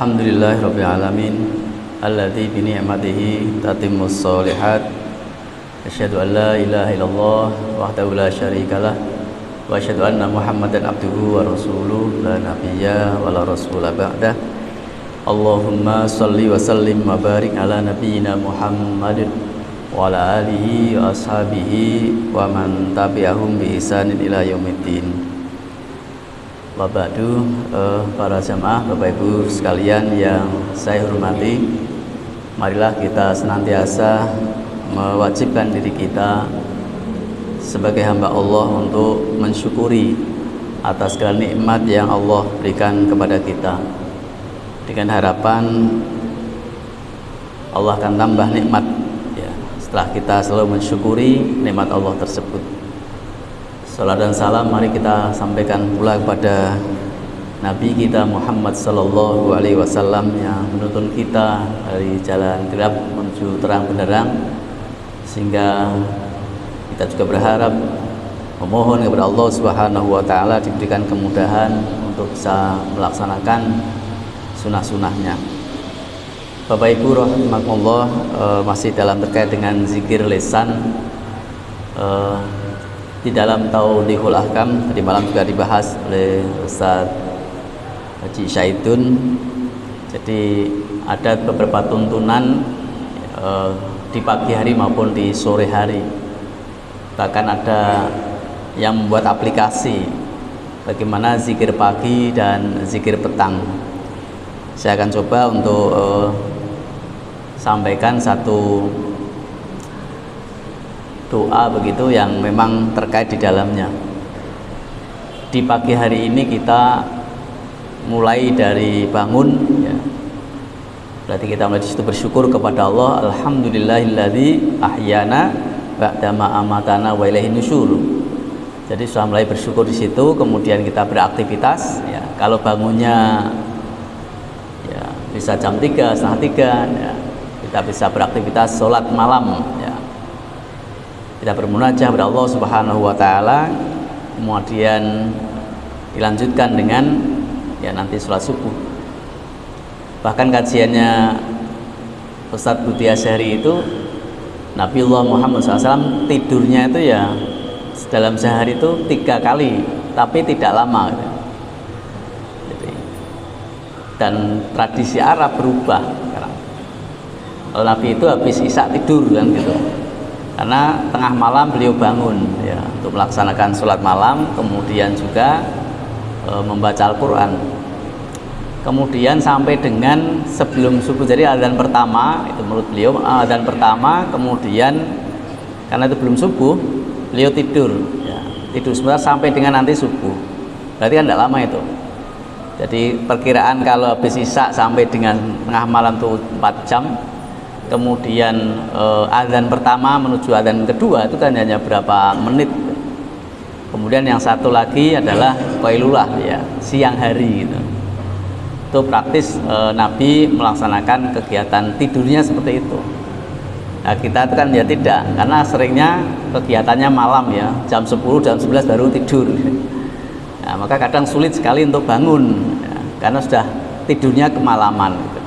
Alhamdulillahirabbil alamin alladzi bi ni'matihi tatimmus shalihat. Asyhadu an la ilaha illallah wahdahu la syarikalah wa asyhadu anna Muhammadan abduhu wa rasuluh la nabiyya wa la rasula ba'dah. Allahumma shalli wa sallim wa barik ala nabiyyina Muhammadin wa ala alihi wa ashabihi wa man tabi'ahum bi ihsanin ila yaumiddin. Wa ba'du, para jamaah, Bapak Ibu sekalian yang saya hormati, marilah kita senantiasa mewajibkan diri kita sebagai hamba Allah untuk mensyukuri atas segala nikmat yang Allah berikan kepada kita, dengan harapan Allah akan tambah nikmat ya, setelah kita selalu mensyukuri nikmat Allah tersebut. Salam dan salam mari kita sampaikan pula kepada Nabi kita Muhammad sallallahu alaihi wasallam yang menuntun kita dari jalan gelap menuju terang benderang, sehingga kita juga berharap memohon kepada Allah Subhanahu wa taala diberikan kemudahan untuk bisa melaksanakan sunah-sunahnya. Bapak Ibu rahimakumullah, masih dalam terkait dengan zikir lisan. Di dalam Tauhidul Ahkam tadi malam juga dibahas oleh Ustaz Haji Syaidun. Jadi ada beberapa tuntunan di pagi hari maupun di sore hari. Bahkan ada yang membuat aplikasi bagaimana zikir pagi dan zikir petang. Saya akan coba untuk sampaikan satu doa begitu yang memang terkait di dalamnya. Di pagi hari ini kita mulai dari bangun ya, berarti kita mulai disitu bersyukur kepada Allah. Alhamdulillahilladzi ahyana ba'dama amatana wa ilaihin nusyur. Jadi sudah mulai bersyukur di situ, kemudian kita beraktivitas ya. Kalau bangunnya ya bisa jam 3, setengah 3 ya, kita bisa beraktivitas sholat malam ya. Kita bermunajat kepada Allah Subhanahu wa taala, kemudian dilanjutkan dengan ya nanti sholat subuh. Bahkan kajiannya Ustadz Budi Asyari itu, Nabiullah Muhammad SAW tidurnya itu ya dalam sehari itu 3 kali, tapi tidak lama gitu. Jadi, dan tradisi Arab berubah sekarang. Kalau Nabi itu habis isya tidur kan gitu, karena tengah malam beliau bangun ya untuk melaksanakan sholat malam, kemudian juga membaca Al-Quran, kemudian sampai dengan sebelum subuh. Jadi adzan pertama itu menurut beliau adzan pertama, kemudian karena itu belum subuh beliau tidur ya, tidur sebentar sampai dengan nanti subuh, berarti kan tidak lama itu. Jadi perkiraan kalau habis isya sampai dengan tengah malam itu 4 jam. Kemudian adzan pertama menuju adzan kedua itu kan hanya berapa menit. Kemudian yang satu lagi adalah qailulah ya, siang hari gitu. Itu praktis Nabi melaksanakan kegiatan tidurnya seperti itu. Nah, kita itu kan ya tidak, karena seringnya kegiatannya malam ya, jam 10, jam 11 baru tidur. Nah, maka kadang sulit sekali untuk bangun ya, karena sudah tidurnya kemalaman gitu.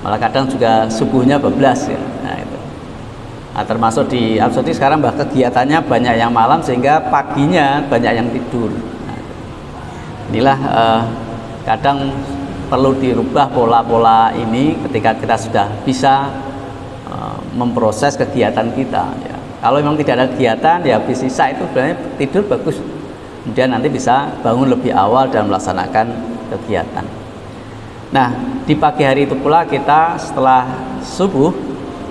Malah kadang juga subuhnya bablas ya. Nah itu. Nah, termasuk di Arab Saudi sekarang kegiatannya banyak yang malam sehingga paginya banyak yang tidur. Nah, inilah kadang perlu dirubah pola-pola ini ketika kita sudah bisa memproses kegiatan kita ya. Kalau memang tidak ada kegiatan ya habis sisa itu sebenarnya tidur bagus. Kemudian nanti bisa bangun lebih awal dan melaksanakan kegiatan. Nah, di pagi hari itu pula kita setelah subuh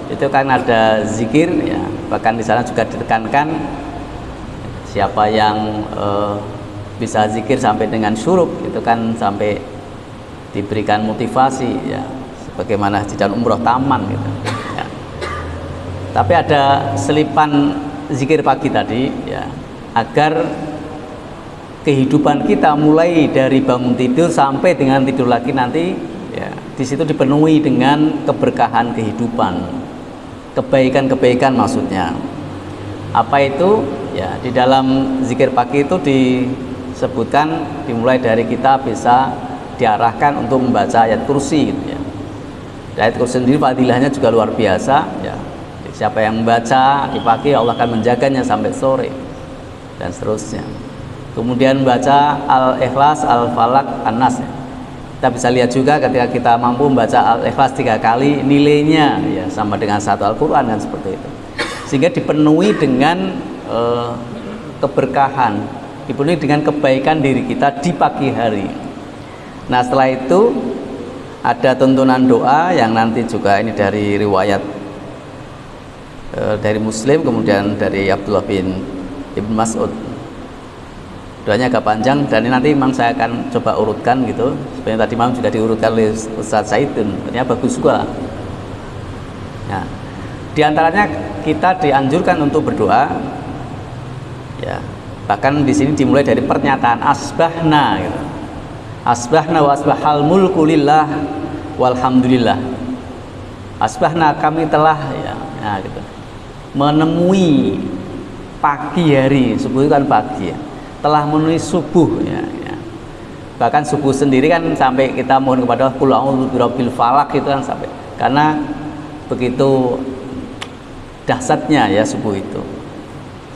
itu kan ada zikir ya, bahkan di sana juga ditekankan siapa yang bisa zikir sampai dengan syuruk itu kan sampai diberikan motivasi ya, sebagaimana di dalam umroh taman gitu ya. Tapi ada selipan zikir pagi tadi ya, agar kehidupan kita mulai dari bangun tidur sampai dengan tidur lagi nanti ya, di situ dipenuhi dengan keberkahan kehidupan, kebaikan-kebaikan maksudnya. Apa itu? Ya, di dalam zikir pagi itu disebutkan dimulai dari kita bisa diarahkan untuk membaca ayat kursi gitu ya. Ayat kursi sendiri fadilahnya juga luar biasa ya. Siapa yang membaca di pagi Allah akan menjaganya sampai sore dan seterusnya. Kemudian baca Al-Ikhlas, Al-Falaq, An-Nas ya. Kita bisa lihat juga ketika kita mampu membaca Al-Ikhlas 3 kali, nilainya ya sama dengan satu Al-Quran dan seperti itu, sehingga dipenuhi dengan keberkahan, dipenuhi dengan kebaikan diri kita di pagi hari. Nah setelah itu ada tuntunan doa yang nanti juga ini dari riwayat dari Muslim, kemudian dari Abdullah bin Ibn Mas'ud. Doanya agak panjang dan ini nanti memang saya akan coba urutkan gitu. Sebenarnya tadi malam juga diurutkan oleh Ustaz Saidun, ternyata bagus juga. Nah, di antaranya kita dianjurkan untuk berdoa ya. Bahkan di sini dimulai dari pernyataan asbahna gitu. Asbahna wa asbahal mulku lillah walhamdulillah. Asbahna kami telah ya, nah gitu, menemui pagi hari, subuh itu kan pagi ya, telah memenuhi subuh ya, ya. Bahkan subuh sendiri kan sampai kita mohon kepada qul a'udzu birabbil falaq itu kan sampai, karena begitu dahsyatnya ya subuh itu.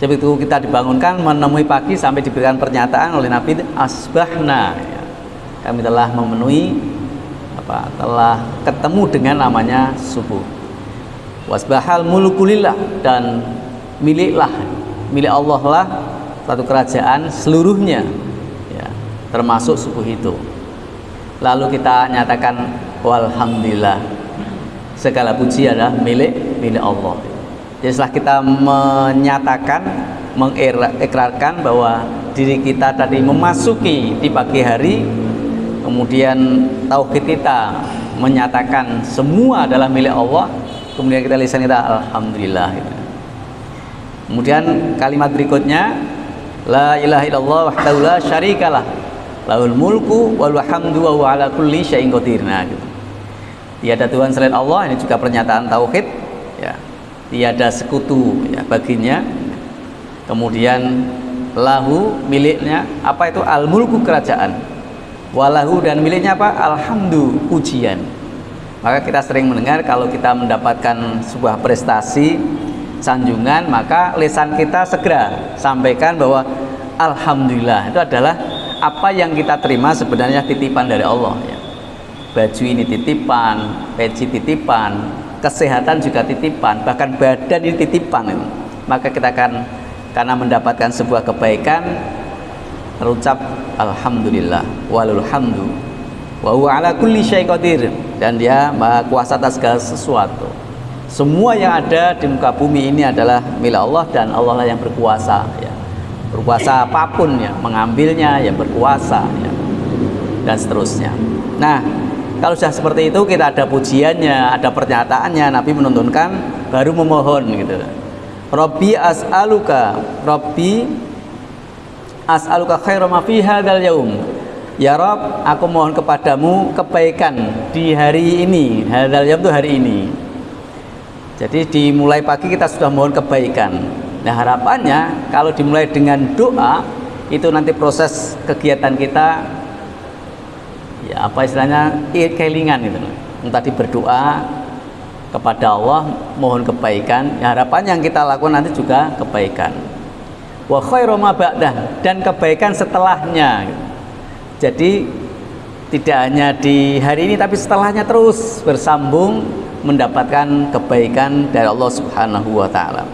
Sebegitu kita dibangunkan menemui pagi sampai diberikan pernyataan oleh Nabi asbahna ya. Kami telah memenuhi apa, telah ketemu dengan namanya subuh. Wasbahal mulkulillah, dan milik Allah lah satu kerajaan seluruhnya ya, termasuk subuh itu. Lalu kita nyatakan walhamdulillah, segala puji adalah milik Allah. Jadi setelah kita menyatakan, mengikrarkan bahwa diri kita tadi memasuki di pagi hari, kemudian tauhid kita menyatakan semua adalah milik Allah, kemudian kita lisan kita alhamdulillah gitu. Kemudian kalimat berikutnya la ilaha illallah wahdahu la syarikalah lahul mulku wal hamdu wa huwa ala kulli syai'in qadir. Nah, gitu. Tiada Tuhan selain Allah, ini juga pernyataan tauhid ya. Tiada sekutu ya baginya. Kemudian lahu, miliknya apa itu, al mulku kerajaan, walahu, dan miliknya apa, alhamdu, pujian. Maka kita sering mendengar kalau kita mendapatkan sebuah prestasi, sanjungan, maka lisan kita segera sampaikan bahwa alhamdulillah, itu adalah apa yang kita terima sebenarnya titipan dari Allah ya. Baju ini titipan, peci titipan, kesehatan juga titipan, bahkan badan ini titipan itu. Maka kita akan, karena mendapatkan sebuah kebaikan, terucap alhamdulillah walul hamdu wa huwa ala kulli syai'in qadir, dan dia maha kuasa atas segala sesuatu. Semua yang ada di muka bumi ini adalah milik Allah, dan Allah lah yang berkuasa ya. Berkuasa apapun ya, mengambilnya ya, berkuasa ya, dan seterusnya. Nah, kalau sudah seperti itu, kita ada pujiannya, ada pernyataannya, Nabi menuntunkan baru memohon gitu. Rabbi as'aluka, Rabbi as'aluka khairan ma fi hadzal yaum. Ya Rabb, aku mohon kepadamu kebaikan di hari ini. Hadzal yaum itu hari ini. Jadi dimulai pagi kita sudah mohon kebaikan. Nah, harapannya kalau dimulai dengan doa, itu nanti proses kegiatan kita ya apa istilahnya, kelingan gitu. Tadi berdoa kepada Allah mohon kebaikan, ya, harapan yang kita lakukan nanti juga kebaikan. Wa khairu ma ba'dah, dan kebaikan setelahnya gitu. Jadi tidak hanya di hari ini, tapi setelahnya terus bersambung mendapatkan kebaikan dari Allah Subhanahu wa taala.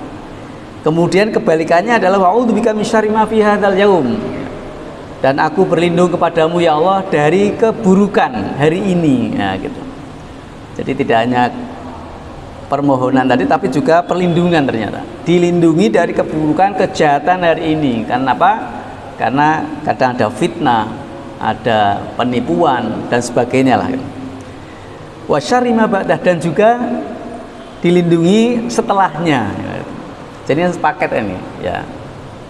Kemudian kebalikannya adalah wa'udzubika min syarri ma fi hadzal yaum, dan aku berlindung kepadamu ya Allah dari keburukan hari ini. Nah, gitu. Jadi tidak hanya permohonan tadi, tapi juga perlindungan, ternyata dilindungi dari keburukan, kejahatan hari ini. Karena apa? Karena kadang ada fitnah, ada penipuan dan sebagainya lah. Wa syarri ma ba'dah, dan juga dilindungi setelahnya. Jadi paket ini ya,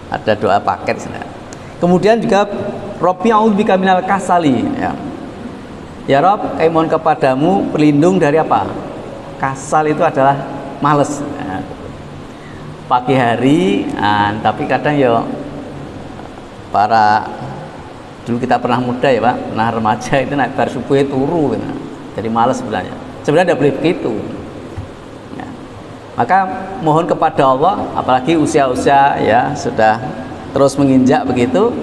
ada doa paket sebenarnya. Kemudian juga Rabbi a'udzubika minal kasali ya. Ya Rabb, kami mohon kepadamu berlindung dari apa? Kasal itu adalah males ya. Pagi hari, tapi kadang ya para Dulu kita pernah muda ya Pak, pernah remaja itu naik bar subuh turu gitu. Jadi malas sebenarnya. Sebenarnya tidak boleh begitu. Ya. Maka mohon kepada Allah, apalagi usia-usia ya sudah terus menginjak begitu,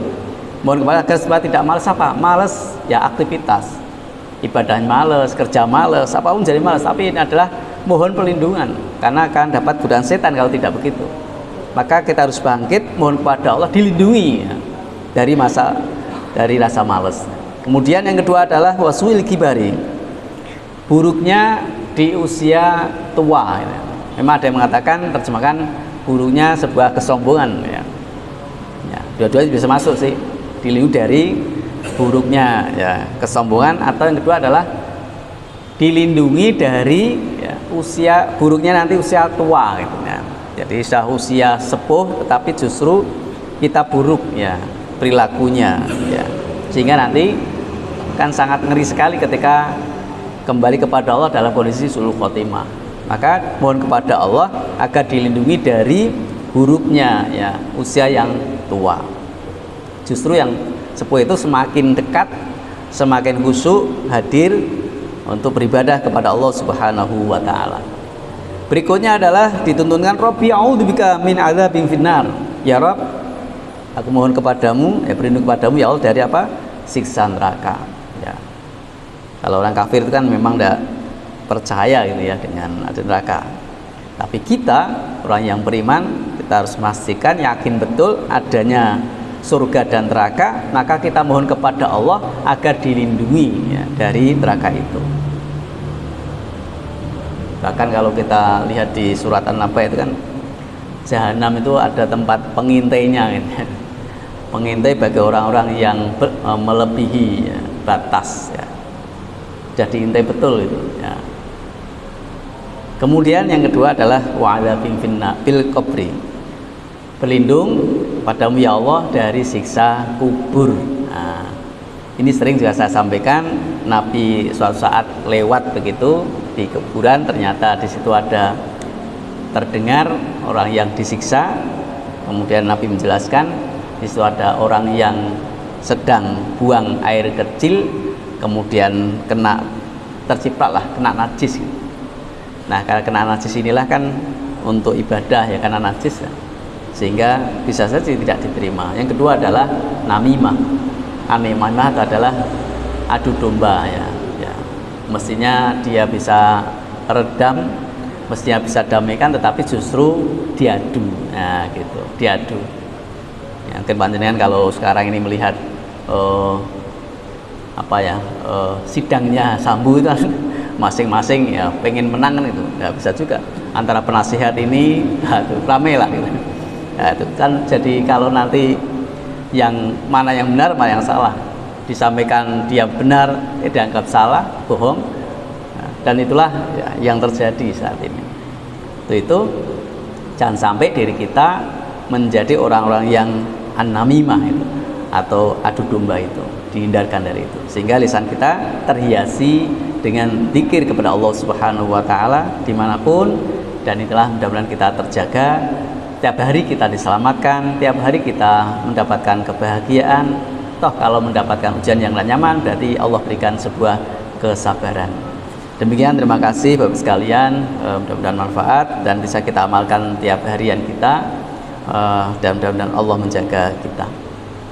mohon kepada agar supaya tidak malas apa? Malas ya aktivitas. Ibadah malas, kerja malas, apapun jadi malas. Tapi ini adalah mohon perlindungan karena akan dapat godaan setan kalau tidak begitu. Maka kita harus bangkit mohon kepada Allah dilindungi ya, dari rasa malas. Kemudian yang kedua adalah waswil kibari, buruknya di usia tua ya. Memang ada yang mengatakan terjemahkan buruknya sebuah kesombongan ya. Ya, dua-duanya bisa masuk sih, dilindungi dari buruknya ya kesombongan, atau yang kedua adalah dilindungi dari ya, buruknya nanti usia tua gitu ya. Jadi sudah usia sepuh tetapi justru kita buruk ya perilakunya ya, sehingga nanti kan sangat ngeri sekali ketika kembali kepada Allah dalam kondisi sulul khotimah. Maka mohon kepada Allah agar dilindungi dari buruknya ya usia yang tua. Justru yang sepuh itu semakin dekat, semakin khusyuk hadir untuk beribadah kepada Allah Subhanahu wa taala. Berikutnya adalah dituntunkan Rabbi a'udzubika min adzabin finnar. Ya Rabb, aku mohon kepadamu, berlindung kepadamu ya Allah dari apa? Siksa neraka. Ya. Kalau orang kafir itu kan memang tidak percaya gitu ya dengan ada neraka. Tapi kita orang yang beriman, kita harus memastikan yakin betul adanya surga dan neraka, maka kita mohon kepada Allah agar dilindungi ya, dari neraka itu. Bahkan kalau kita lihat di surat An-Naba itu kan Jahanam itu ada tempat pengintainya gitu. Pengintai bagi orang-orang yang melebihi ya, batas ya. Jadi intai betul itu ya. Kemudian yang kedua adalah wa'adzabin fil qabri, berlindung padamu ya Allah dari siksa kubur. Nah, ini sering juga saya sampaikan, Nabi suatu saat lewat begitu di kuburan, ternyata di situ ada terdengar orang yang disiksa. Kemudian Nabi menjelaskan di situ ada orang yang sedang buang air kecil, kemudian tercipratlah kena najis. Nah, karena kena najis inilah kan untuk ibadah ya, karena najis ya, sehingga bisa saja tidak diterima. Yang kedua adalah namimah. Namimah itu adalah adu domba ya. Mestinya dia bisa redam, mestinya bisa damaikan, tetapi justru diadu. Nah gitu, diadu ya, mungkin panjenengan kalau sekarang ini melihat sidangnya Sambu itu masing-masing ya pengen menang kan, itu nggak bisa juga antara penasihat ini itu rame lah gitu. Nah, itu kan jadi kalau nanti yang mana yang benar mana yang salah, disampaikan dia benar, dianggap salah, bohong. Nah, dan itulah ya, yang terjadi saat ini. Itu jangan sampai diri kita menjadi orang-orang yang an-namimah itu atau adu domba itu, dihindarkan dari itu, sehingga lisan kita terhiasi dengan zikir kepada Allah Subhanahu wa taala dimanapun. Dan itulah mudah-mudahan kita terjaga, tiap hari kita diselamatkan, tiap hari kita mendapatkan kebahagiaan. Toh kalau mendapatkan ujian yang tidak nyaman, berarti Allah berikan sebuah kesabaran. Demikian, terima kasih Bapak sekalian, mudah-mudahan manfaat dan bisa kita amalkan tiap harian kita, dan mudah-mudahan Allah menjaga kita.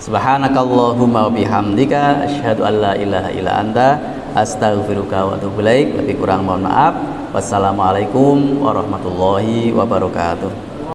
Subhanakallahumma wa bihamdika asyhadu an la ilaha illa anta astaghfiruka wa atubu ilaik. Lebih kurang mohon maaf. Wassalamualaikum warahmatullahi wabarakatuh.